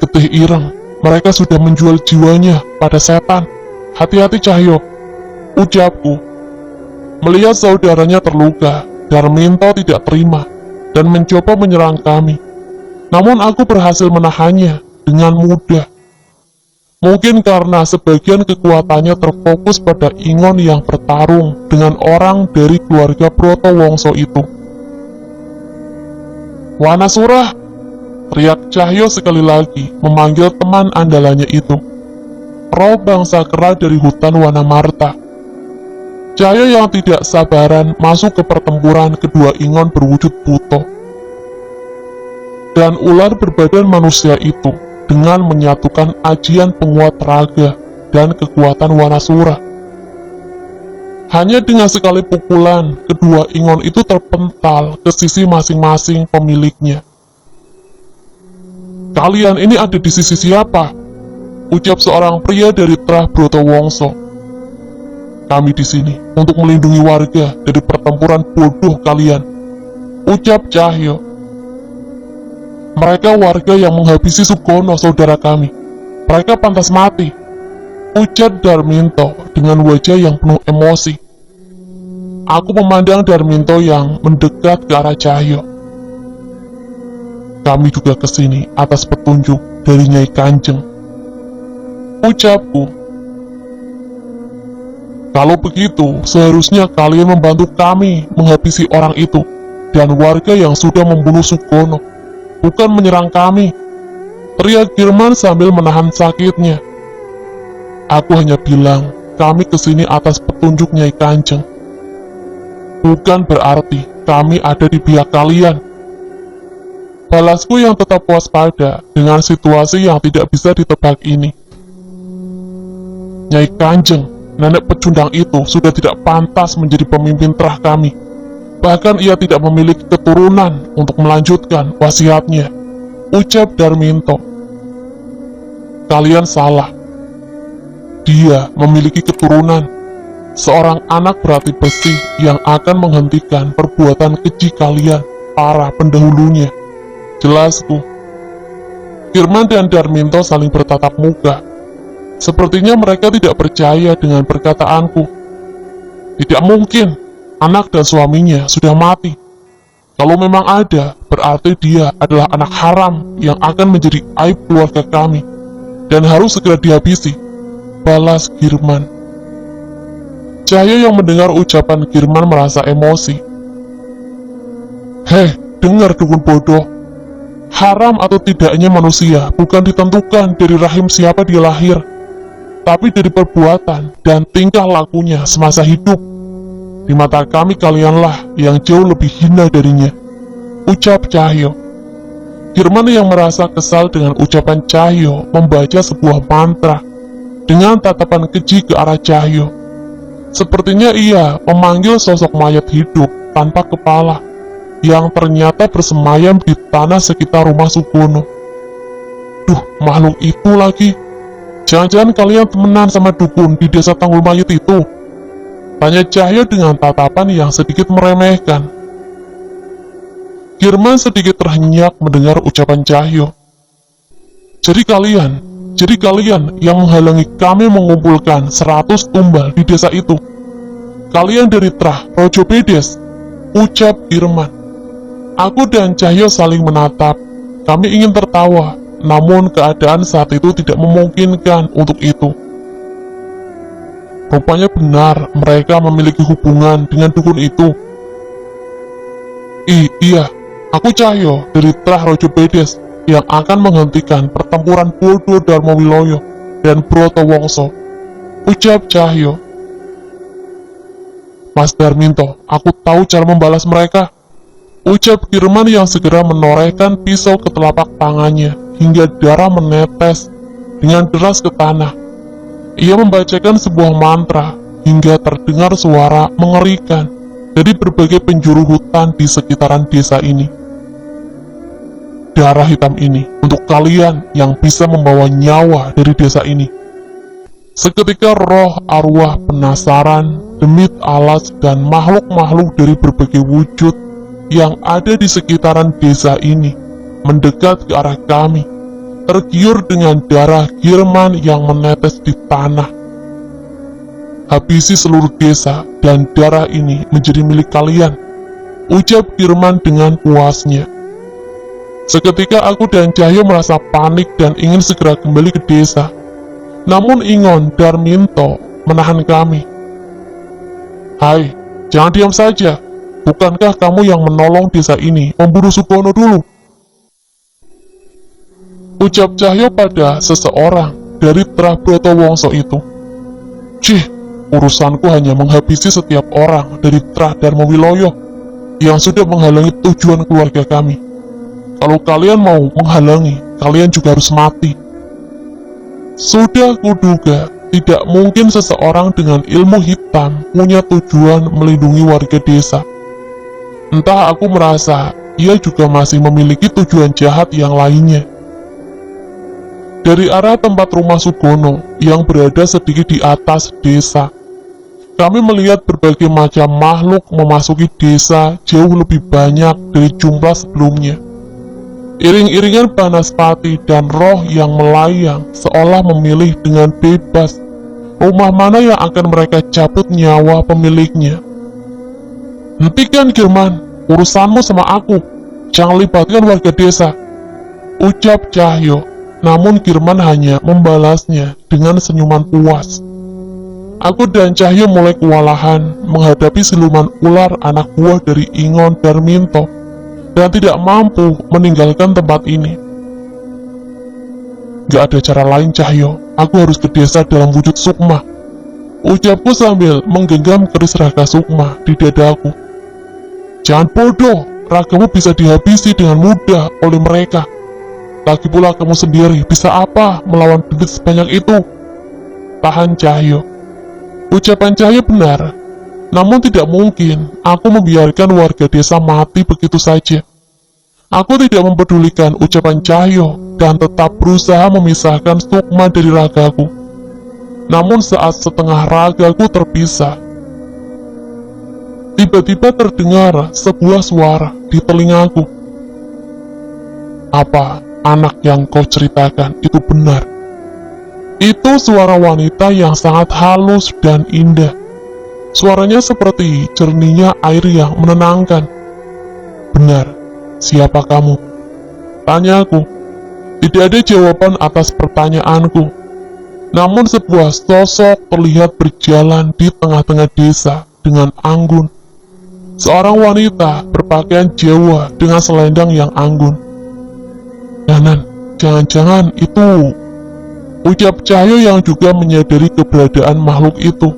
Getih ireng, mereka sudah menjual jiwanya pada setan. Hati-hati Cahyo, ucapku. Melihat saudaranya terluka, Darminto tidak terima dan mencoba menyerang kami. Namun aku berhasil menahannya dengan mudah. Mungkin karena sebagian kekuatannya terfokus pada Ingon yang bertarung dengan orang dari keluarga Protowongso itu. Wanasura, teriak Cahyo sekali lagi memanggil teman andalannya itu, roh bangsa kera dari hutan Wanamarta. Cahyo yang tidak sabaran masuk ke pertempuran kedua Ingon berwujud buto dan ular berbadan manusia itu dengan menyatukan ajian penguat raga dan kekuatan Wanasura. Hanya dengan sekali pukulan, kedua Ingon itu terpental ke sisi masing-masing pemiliknya. Kalian ini ada di sisi siapa? Ucap seorang pria dari Trah Brotowongso. Kami di sini untuk melindungi warga dari pertempuran bodoh kalian, ucap Cahyo. Mereka warga yang menghabisi Sugono, saudara kami. Mereka pantas mati, ucap Darminto dengan wajah yang penuh emosi. Aku memandang Darminto yang mendekat ke arah Cahyo. Kami juga kesini atas petunjuk dari Nyai Kanjeng, ucapku. Kalau begitu, seharusnya kalian membantu kami menghabisi orang itu dan warga yang sudah membunuh Sugono, bukan menyerang kami, teriak Girman sambil menahan sakitnya. Aku hanya bilang, kami kesini atas petunjuk Nyai Kanjeng. Bukan berarti kami ada di pihak kalian. Balasku yang tetap waspada dengan situasi yang tidak bisa ditebak ini. Nyai Kanjeng, nenek pecundang itu sudah tidak pantas menjadi pemimpin Trah kami. Bahkan ia tidak memiliki keturunan untuk melanjutkan wasiatnya, ucap Darminto. kalian salah. Dia memiliki keturunan, seorang anak berhati besi yang akan menghentikan perbuatan keji kalian, para pendahulunya. Jelasku. Firman dan Darminto saling bertatap muka. Sepertinya mereka tidak percaya dengan perkataanku. Tidak mungkin, anak dan suaminya sudah mati. Kalau memang ada, berarti dia adalah anak haram yang akan menjadi aib keluarga kami dan harus segera dihabisi, balas Girman. Cahyo yang mendengar ucapan Girman merasa emosi. Heh, dengar dukun bodoh. Haram atau tidaknya manusia bukan ditentukan dari rahim siapa dia lahir, tapi dari perbuatan dan tingkah lakunya semasa hidup. Di mata kami kalianlah yang jauh lebih hina darinya, ucap Cahyo. Girman yang merasa kesal dengan ucapan Cahyo membaca sebuah mantra dengan tatapan keji ke arah Cahyo. Sepertinya ia memanggil sosok mayat hidup tanpa kepala yang ternyata bersemayam di tanah sekitar rumah Sugono. Duh, makhluk itu lagi. Jangan-jangan kalian temenan sama dukun di desa Tanggul Mayit itu? Tanya Cahyo dengan tatapan yang sedikit meremehkan. Girman sedikit terhenyak mendengar ucapan Cahyo. Jadi kalian yang menghalangi kami mengumpulkan 100 tumbal di desa itu. Kalian dari Trah Rojo Bedes, ucap Girman. Aku dan Cahyo saling menatap. Kami ingin tertawa, namun keadaan saat itu tidak memungkinkan untuk itu. Rupanya benar, mereka memiliki hubungan dengan dukun itu. Iya, aku Cahyo dari Trah Rojo Bedes yang akan menghentikan pertempuran Bodo Darmowiloyo dan Broto Wongso, ucap Cahyo. Mas Darminto, aku tahu cara membalas mereka, ucap Girman yang segera menorehkan pisau ke telapak tangannya hingga darah menetes dengan deras ke tanah. Ia membacakan sebuah mantra hingga terdengar suara mengerikan dari berbagai penjuru hutan di sekitaran desa ini. Darah hitam ini untuk kalian yang bisa membawa nyawa dari desa ini. Seketika roh arwah penasaran, demit alas, dan makhluk-makhluk dari berbagai wujud yang ada di sekitaran desa ini mendekat ke arah kami, tergiur dengan darah Girman yang menetes di tanah. Habisi seluruh desa dan darah ini menjadi milik kalian, ucap Girman dengan puasnya. Seketika aku dan Cahyo merasa panik dan ingin segera kembali ke desa. Namun Ingon Darminto menahan kami. Hai, jangan diam saja. Bukankah kamu yang menolong desa ini membunuh Sugono dulu? Ucap Cahyo pada seseorang dari Trah Broto Wongso itu. Cih, urusanku hanya menghabisi setiap orang dari Trah Darmowiloyo yang sudah menghalangi tujuan keluarga kami. Kalau kalian mau menghalangi, kalian juga harus mati. Sudah kuduga, tidak mungkin seseorang dengan ilmu hitam punya tujuan melindungi warga desa. Entah aku merasa ia juga masih memiliki tujuan jahat yang lainnya. Dari arah tempat rumah Sugono yang berada sedikit di atas desa, kami melihat berbagai macam makhluk memasuki desa jauh lebih banyak dari jumlah sebelumnya. Iring-iringan Banaspati dan roh yang melayang seolah memilih dengan bebas rumah mana yang akan mereka cabut nyawa pemiliknya. Hentikan Girman, urusanmu sama aku, jangan libatkan warga desa, ucap Cahyo. Namun Girman hanya membalasnya dengan senyuman puas. Aku dan Cahyo mulai kewalahan menghadapi siluman ular anak buah dari Ingon Darminto dan tidak mampu meninggalkan tempat ini. Gak ada cara lain Cahyo, aku harus ke desa dalam wujud Sukma, ucapku sambil menggenggam keris raga Sukma di dadaku. Jangan bodoh, ragamu bisa dihabisi dengan mudah oleh mereka. Lagi pula kamu sendiri bisa apa melawan demit sebanyak itu? Tahan Cahyo. Ucapan Cahyo benar, namun tidak mungkin aku membiarkan warga desa mati begitu saja. Aku tidak mempedulikan ucapan Cahyo dan tetap berusaha memisahkan Sukma dari ragaku. Namun saat setengah ragaku terpisah, tiba-tiba terdengar sebuah suara di telingaku. Apa anak yang kau ceritakan itu benar? Itu suara wanita yang sangat halus dan indah. Suaranya seperti jernihnya air yang menenangkan. Benar, siapa kamu? Tanyaku. Tidak ada jawaban atas pertanyaanku. Namun sebuah sosok terlihat berjalan di tengah-tengah desa dengan anggun. Seorang wanita berpakaian Jawa dengan selendang yang anggun. Nanan, jangan-jangan itu, ucap Cahyo yang juga menyadari keberadaan makhluk itu.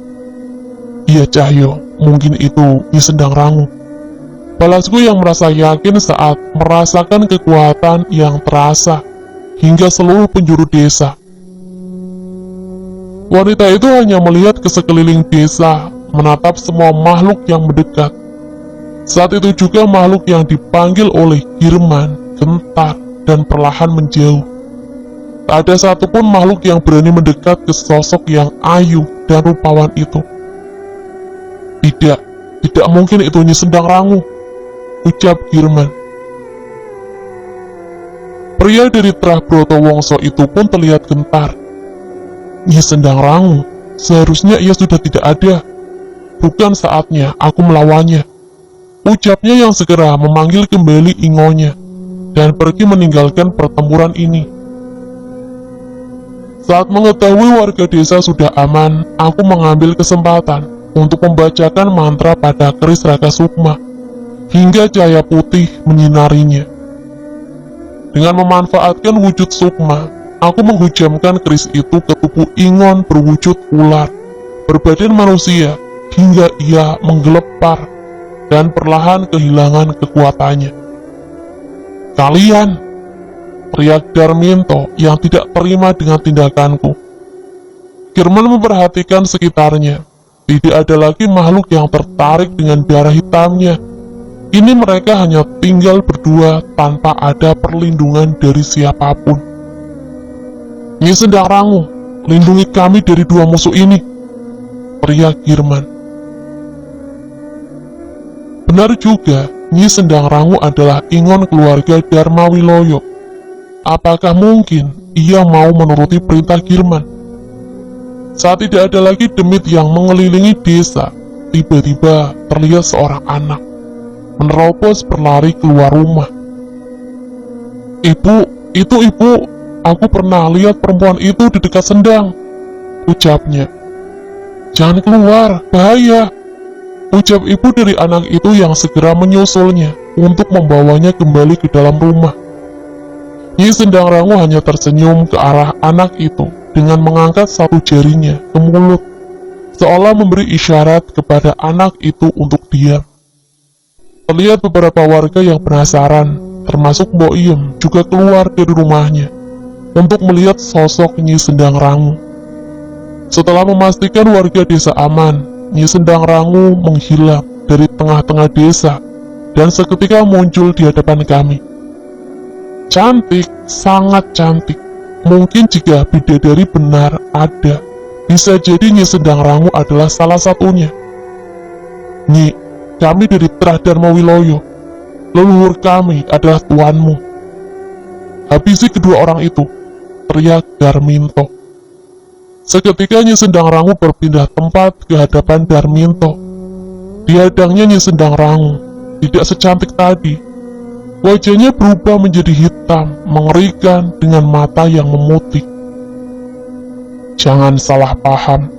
Iya Cahyo, mungkin itu Nyi Sendang Rangu. Balasku yang merasa yakin saat merasakan kekuatan yang terasa hingga seluruh penjuru desa. Wanita itu hanya melihat ke sekeliling desa, menatap semua makhluk yang mendekat. Saat itu juga makhluk yang dipanggil oleh Girman gentar dan perlahan menjauh. Tak ada satupun makhluk yang berani mendekat ke sosok yang ayu dan rupawan itu. Tidak mungkin itu Nyi Sendang Rangu, ucap Girman. Pria dari Trah Broto Wongso itu pun terlihat gentar. Nyi Sendang Rangu, seharusnya ia sudah tidak ada. Bukan saatnya aku melawannya, ucapnya yang segera memanggil kembali ingonya dan pergi meninggalkan pertempuran ini. Saat mengetahui warga desa sudah aman, aku mengambil kesempatan untuk membacakan mantra pada keris Raka Sukma hingga cahaya putih menyinarinya. Dengan memanfaatkan wujud Sukma, aku menghujamkan keris itu ke tubuh Ingon berwujud ular berbadan manusia hingga ia menggelepar dan perlahan kehilangan kekuatannya. Kalian! Teriak Darminto yang tidak terima dengan tindakanku. Girman memperhatikan sekitarnya. Tidak ada lagi makhluk yang tertarik dengan darah hitamnya. Ini mereka hanya tinggal berdua tanpa ada perlindungan dari siapapun. Nyi Sendang Rangu, lindungi kami dari dua musuh ini, teriak Girman. Benar juga, Nyi Sendang Rangu adalah ingon keluarga Dharma Wiloyo. Apakah mungkin ia mau menuruti perintah Girman? Saat tidak ada lagi demit yang mengelilingi desa, tiba-tiba terlihat seorang anak menerobos berlari keluar rumah. Itu ibu, aku pernah lihat perempuan itu di dekat Sendang, ucapnya. Jangan keluar, bahaya, ucap ibu dari anak itu yang segera menyusulnya untuk membawanya kembali ke dalam rumah. Nyi Sendang Rangu hanya tersenyum ke arah anak itu dengan mengangkat satu jarinya ke mulut, seolah memberi isyarat kepada anak itu untuk diam. Terlihat beberapa warga yang penasaran, termasuk Mbok Iem, juga keluar dari rumahnya untuk melihat sosok Nyi Sendang Rangu. Setelah memastikan warga desa aman, Nyi Sendang Rangu menghilang dari tengah-tengah desa dan seketika muncul di hadapan kami. Cantik, sangat cantik. Mungkin jika bidadari benar ada, bisa jadi Nyi Sendang Rangu adalah salah satunya. Nyi, kami dari Trah Dharma Wiloyo. Leluhur kami adalah tuanmu. Habisi kedua orang itu, teriak Darminto. Seketika Nyi Sendang Rangu berpindah tempat ke hadapan Darminto. Dihadangnya Nyi Sendang Rangu, tidak secantik tadi. Wajahnya berubah menjadi hitam, mengerikan dengan mata yang memutih. Jangan salah paham,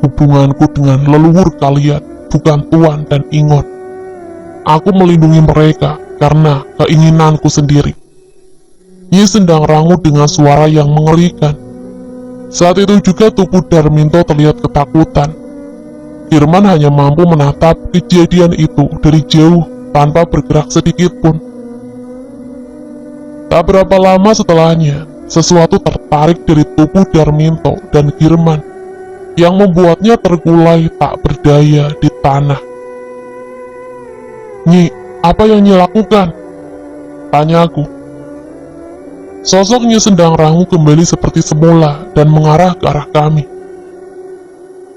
hubunganku dengan leluhur kalian bukan tuan dan ingon. Aku melindungi mereka karena keinginanku sendiri. Nyi Sendang Rangu dengan suara yang mengerikan. Saat itu juga tubuh Darminto terlihat ketakutan. Girman hanya mampu menatap kejadian itu dari jauh tanpa bergerak sedikit pun. Tak berapa lama setelahnya, sesuatu tertarik dari tubuh Darminto dan Girman yang membuatnya tergulai tak berdaya di tanah. Nyi, apa yang Nyi lakukan? Tanyaku. Sosok Nyi Sendang Rangu kembali seperti semula dan mengarah ke arah kami.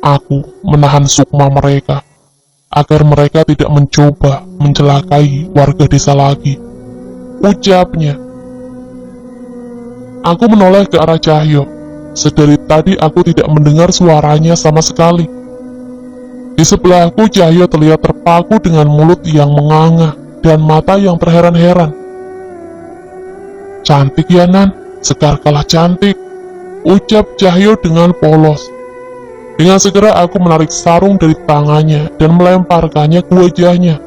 Aku menahan sukma mereka, agar mereka tidak mencoba mencelakai warga desa lagi. Ucapnya. Aku menoleh ke arah Cahyo. Sedari tadi aku tidak mendengar suaranya sama sekali. Di sebelahku Cahyo terlihat terpaku dengan mulut yang menganga dan mata yang terheran-heran. Cantik ya Nan, Sekar kalah cantik, ucap Cahyo dengan polos. Dengan segera aku menarik sarung dari tangannya dan melemparkannya ke wajahnya.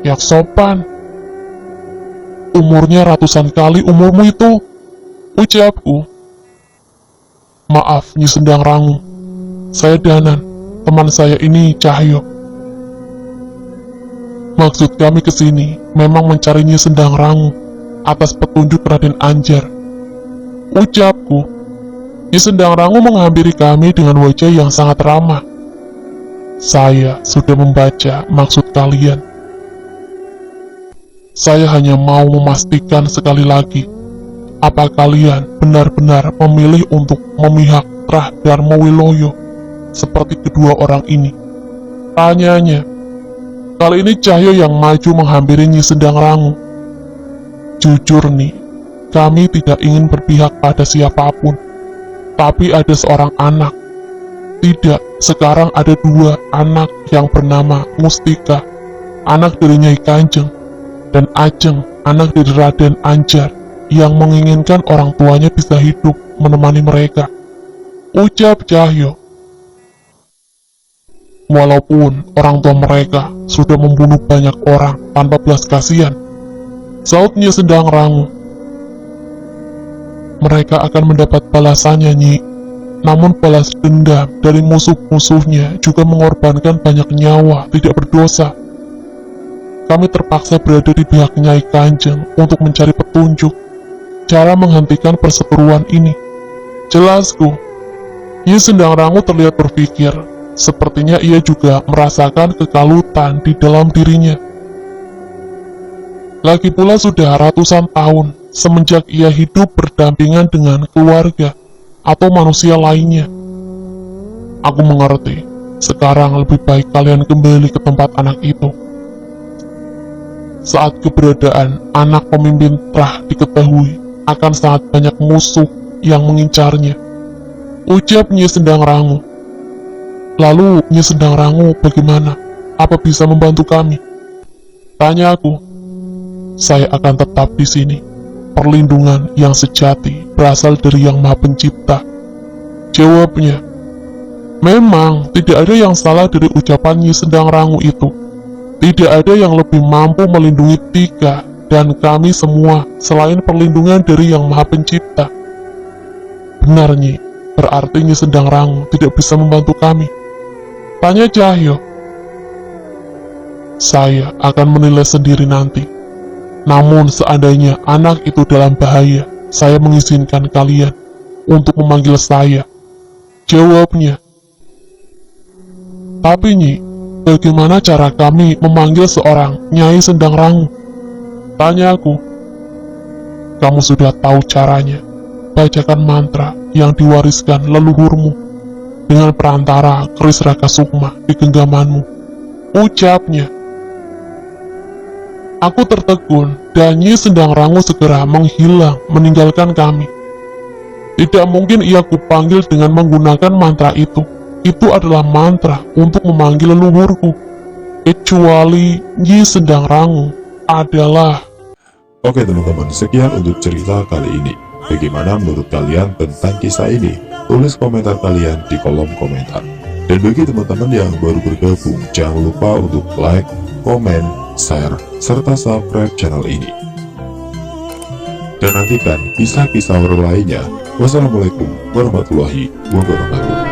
Yang sopan. Umurnya ratusan kali umurmu itu, ucapku. Maaf Nyi Sendang Rangu, saya Danan, teman saya ini Cahyo. Maksud kami kesini memang mencari Nyi Sendang Rangu atas petunjuk Raden Anjar, ucapku. Nyi Sendang Rangu menghampiri kami dengan wajah yang sangat ramah. Saya sudah membaca maksud kalian. Saya hanya mau memastikan sekali lagi, apa kalian benar-benar memilih untuk memihak Trah Darmo Wiloyo seperti kedua orang ini? Tanyanya. Kali ini Cahyo yang maju menghampiri Nyi Sendang Rangu. Jujur nih, kami tidak ingin berpihak pada siapapun, tapi ada seorang anak. Tidak, sekarang ada dua anak yang bernama Mustika, anak dari Nyai Kanjeng, dan Ajeng, anak dari Raden Anjar, yang menginginkan orang tuanya bisa hidup menemani mereka, ucap Cahyo. Walaupun orang tua mereka sudah membunuh banyak orang tanpa belas kasihan, saut Nyi Sendang Rangu. Mereka akan mendapat balasannya, Nyi. Namun balas dendam dari musuh-musuhnya juga mengorbankan banyak nyawa tidak berdosa. Kami terpaksa berada di pihak Nyai Kanjeng untuk mencari petunjuk cara menghentikan perseteruan ini. Jelasku. Nyi Sendang Rangu terlihat berpikir, sepertinya ia juga merasakan kekalutan di dalam dirinya. Lagi pula sudah ratusan tahun semenjak ia hidup berdampingan dengan keluarga atau manusia lainnya. Aku mengerti, sekarang lebih baik kalian kembali ke tempat anak itu. Saat keberadaan anak pemimpin Trah diketahui, akan sangat banyak musuh yang mengincarnya, ucap Nyi Sendang Rangu. Lalu Nyi Sendang Rangu bagaimana? Apa bisa membantu kami? Tanya aku. Saya akan tetap di sini. Perlindungan yang sejati berasal dari Yang Maha Pencipta, jawabnya. Memang tidak ada yang salah dari ucapan Nyi Sendang Rangu itu. Tidak ada yang lebih mampu melindungi Tika dan kami semua selain perlindungan dari Yang Maha Pencipta. Benar Nyi, berarti Nyi Sendang Rangu tidak bisa membantu kami. Tanya Cahyo. Saya akan menilai sendiri nanti. Namun seandainya anak itu dalam bahaya, saya mengizinkan kalian untuk memanggil saya, jawabnya. Tapi Nyi, bagaimana cara kami memanggil seorang Nyai Sendang Rangu? Tanya aku. Kamu sudah tahu caranya. Bacakan mantra yang diwariskan leluhurmu dengan perantara keris Raka Sukma di genggamanmu, ucapnya. Aku tertegun dan Nyi Sendang Rangu segera menghilang meninggalkan kami. Tidak mungkin ia kupanggil dengan menggunakan mantra itu. Itu adalah mantra untuk memanggil leluhurku. Kecuali Nyi Sendang Rangu adalah... Oke teman-teman, sekian untuk cerita kali ini. Bagaimana menurut kalian tentang kisah ini? Tulis komentar kalian di kolom komentar. Dan bagi teman-teman yang baru bergabung, jangan lupa untuk like, komen, share, serta subscribe channel ini. Dan nantikan kisah-kisah horor lainnya. Wassalamualaikum warahmatullahi wabarakatuh.